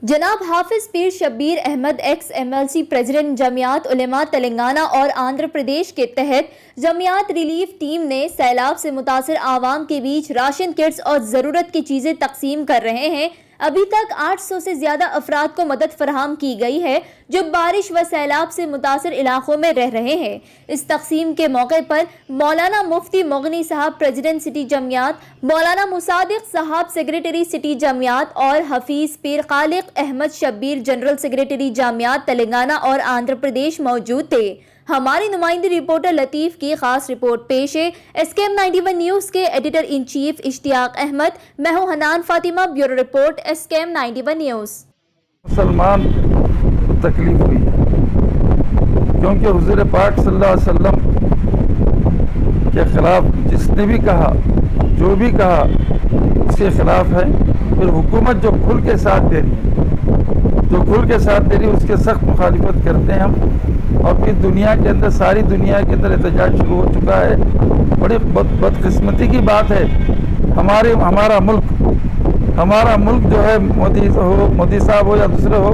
जनाब Hafiz Peer Shabbir Ahmed ex MLC president Jamiat Ulema Telangana और आंध्र प्रदेश के तहत जमियात रिलीफ टीम ने सैलाब से मुतासर आवाम के बीच राशन किट्स और ज़रूरत की चीज़ें तकसीम कर रहे हैं। अभी तक 800 से ज़्यादा अफराद को मदद फराहम की गई है जो बारिश व सैलाब से मुतासर इलाकों में रह रहे हैं। इस तकसीम के मौके पर मौलाना मुफ्ती मुगनी साहब प्रेसिडेंट सिटी जमियात, मौलाना मुसादिक साहब सेक्रेटरी सिटी जमियात और हफीज पीर खालिक अहमद शब्बीर जनरल सेक्रेटरी जमियात तेलंगाना और आंध्र प्रदेश मौजूद थे। हमारी नुमाइंदी रिपोर्टर लतीफ़ की खास रिपोर्ट पेश है। SKM 91 न्यूज़ के editor in chief Ishtiaq Ahmad, मैं हूं Hanan Fatima, bureau report SKM 91 news. मुसलमान को तकलीफ हुई है क्योंकि हुज़ूर पाक सल्लल्लाहु अलैहि वसल्लम के खिलाफ जिसने भी कहा, जो भी कहा उसके खिलाफ है। फिर हुकूमत जो खुल के साथ दे रही है, जो खुल के साथ दे रही है उसके सख्त मुखालिफत करते हैं हम। और फिर दुनिया के अंदर, सारी दुनिया के अंदर एहतजाज शुरू हो चुका है। बड़ी बदकिस्मती की बात है। हमारा मुल्क जो है, मोदी साहब हो या दूसरे हो,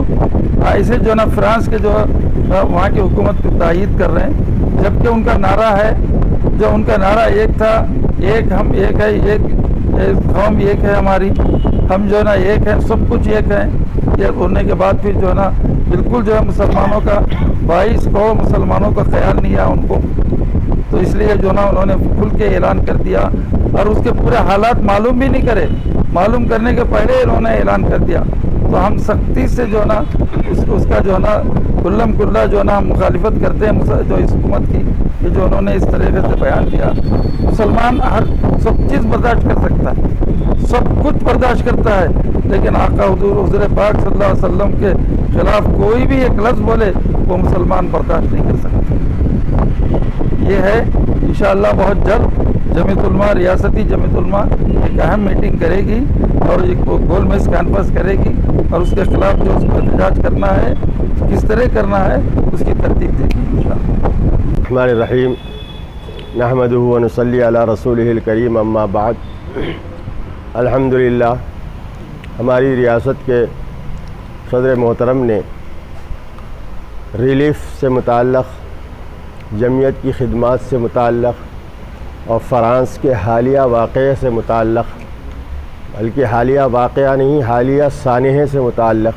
ऐसे जो ना फ्रांस के जो वहाँ की हुकूमत को तायीद कर रहे हैं, जबकि उनका नारा है, जो उनका नारा एक था, एक हम एक है, एक कौम एक है हमारी, हम जो ना एक है, सब कुछ एक है। ये होने के बाद फिर जो ना बिल्कुल जो है मुसलमानों का 22 करोड़ मुसलमानों का ख्याल नहीं आया उनको, तो इसलिए जो ना उन्होंने खुल के ऐलान कर दिया और उसके पूरे हालात मालूम भी नहीं करे, मालूम करने के पहले इन्होंने ऐलान कर दिया। तो हम सख्ती से जो ना उसका जो ना कुल्लम कुल्ला जो ना मुखालिफत करते हैं जो इस हुकूमत की, कि जो उन्होंने इस तरीके से बयान दिया। मुसलमान हर सब चीज़ बर्दाश्त कर सकता है, सब कुछ बर्दाश्त करता है, लेकिन आका हुज़ूर पाक सल्लल्लाहु अलैहि वसल्लम के खिलाफ कोई भी एक लफ्ज़ बोले वो मुसलमान बर्दाश्त नहीं कर सकते। ये है इंशाअल्लाह बहुत जल्द जमीयत उलमा, रियासती जमीयत उलमा एक अहम मीटिंग करेगी और एक गोल मेज कैंपस करेगी और उसके खिलाफ जो उसको एहतजाज करना है, किस तरह करना है, उसकी तरतीब देगी इंशाअल्लाह। रहमान रहीम, नहमदुहु व नसल्ली अला रसूलिहिल करीम, अम्मा बाद। अल्हम्दुलिल्लाह, हमारी रियासत के सदर मोहतरम ने रिलीफ से मुताल्लक़, जमीयत की खिदमत से मुताल्लक़ और फ़्रांस के हालिया वाक़े से मुताल्लक़, बल्कि हालिया वाक़या नहीं, हालिया सानहे से मुताल्लक़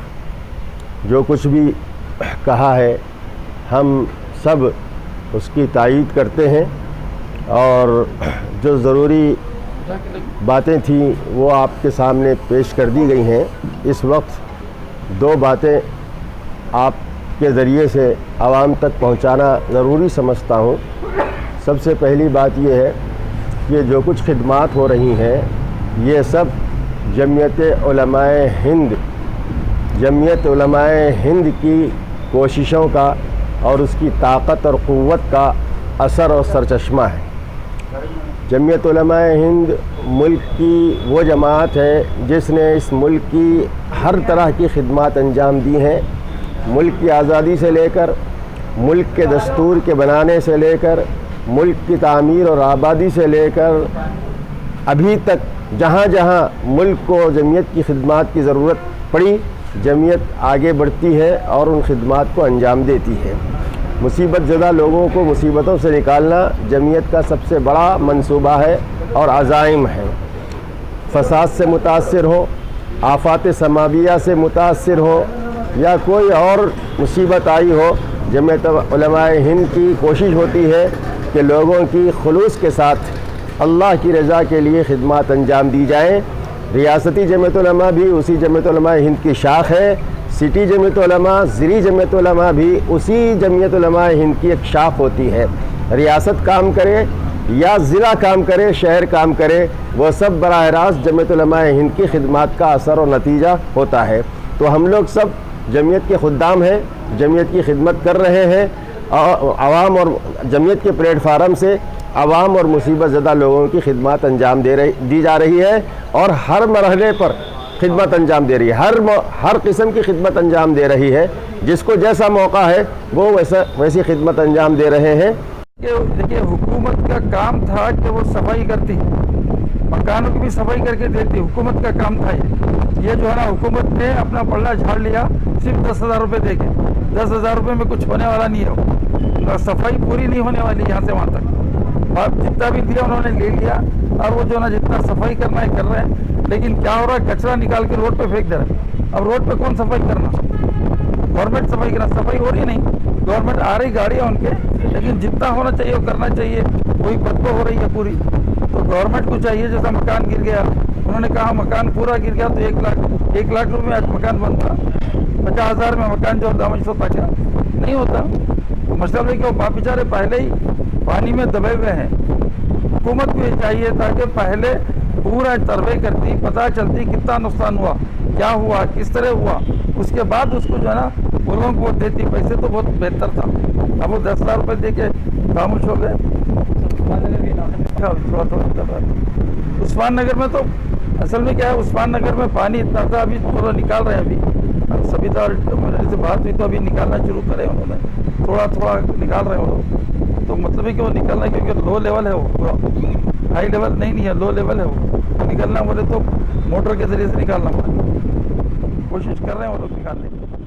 जो कुछ भी कहा है, हम सब उसकी तायीद करते हैं। और जो ज़रूरी बातें थी वो आपके सामने पेश कर दी गई हैं। इस वक्त दो बातें आपके ज़रिए से आवाम तक पहुंचाना ज़रूरी समझता हूं। सबसे पहली बात ये है कि जो कुछ खिदमात हो रही हैं ये सब जमीयत उलमाए हिंद की कोशिशों का और उसकी ताकत और क़ुव्वत का असर और सरचश्मा है। जमीयत उलमाए हिंद मुल्क की वो जमात है जिसने इस मुल्क की हर तरह की खिदमत अंजाम दी हैं। मुल्क की आज़ादी से लेकर, मुल्क के दस्तूर के बनाने से लेकर, मुल्क की तामीर और आबादी से लेकर अभी तक जहाँ जहाँ मुल्क को जमीयत की खिदमत की ज़रूरत पड़ी, जमीयत आगे बढ़ती है और उन खिदमत को अंजाम देती है। मुसीबत ज़दा लोगों को मुसीबतों से निकालना जमीयत का सबसे बड़ा मंसूबा है और अज़ाइम है। फ़साद से मुतासिर हो, आफ़ात समाविया से मुतासिर हो या कोई और मुसीबत आई हो, जमीयत उलमाए हिंद की कोशिश होती है कि लोगों की खुलूस के साथ अल्लाह की रज़ा के लिए खिदमत अंजाम दी जाएँ। रियासती जमीयत उलमा भी उसी जमीयत उलमाए हिंद की शाख है, सिटी जमीयत उलमा, ज़िली जमीयत उलमा भी उसी जमीयत उलमाए हिंद की एक शाख होती है। रियासत काम करे या ज़िला काम करे, शहर काम करे, वो सब बराह रास्त जमीयत उलमाए हिंद की खिदमत का असर और नतीजा होता है। तो हम लोग सब जमीयत के खुद्दाम हैं, जमीयत की खिदमत कर रहे हैं। आवाम और जमीयत के प्लेटफार्म से आवाम और मुसीबत ज़दा लोगों की खिदमत अंजाम दी जा रही है और हर मरहले पर खिदमत अंजाम दे रही है, हर किस्म की खिदमत अंजाम दे रही है। जिसको जैसा मौका है वो वैसी खिदमत अंजाम दे रहे हैं। देखिए, हुकूमत का काम था कि वो सफाई करती, मकानों की भी सफाई करके देती, हुकूमत का काम था ये जो है ना, हुकूमत ने अपना पल्ला झाड़ लिया सिर्फ 10,000 रुपये दे के। 10,000 रुपये में कुछ होने वाला नहीं है, सफाई पूरी नहीं होने वाली यहाँ से वहाँ तक। और जितना भी दिया उन्होंने ले लिया, और वो जो है ना जितना सफाई करना है कर रहे हैं, लेकिन क्या हो रहा है, कचरा निकाल के रोड पे फेंक दे रहे हैं। अब रोड पे कौन सफाई करना, गवर्नमेंट सफाई करना, सफाई हो रही नहीं, गवर्नमेंट आ रही गाड़ियाँ उनके, लेकिन जितना होना चाहिए वो करना चाहिए, वही बदबू हो रही है पूरी। तो गवर्नमेंट को चाहिए, जैसा मकान गिर गया, उन्होंने कहा मकान पूरा गिर गया तो 1 लाख रुपये में आज मकान बनता, 50,000 में मकान जो दामज होता, क्या नहीं होता। तो मतलब है कि वो बाप बेचारे पहले ही पानी में दबे हुए हैं। हुकूमत को ये चाहिए था कि पहले पूरा सर्वे करती, पता चलती कितना नुकसान हुआ, क्या हुआ, किस तरह हुआ, उसके बाद उसको जो है ना वो लोगों को देती पैसे, तो बहुत बेहतर था। अब वो 10,000 रुपये दे के खामोश हो गए। उस्मान नगर में तो असल में क्या है, उस्मान नगर में पानी इतना था, अभी थोड़ा निकाल रहे हैं। अभी सविता से बात हुई तो अभी निकालना शुरू करे उन्होंने, थोड़ा थोड़ा निकाल रहे हैं वो लोग। तो मतलब है कि वो निकलना, क्योंकि लो लेवल है वो, पूरा हाई लेवल नहीं है, लो लेवल है वो। निकलना बोले तो मोटर के जरिए से निकालना पड़ेगा, कोशिश कर रहे हैं वो लोग निकालने की।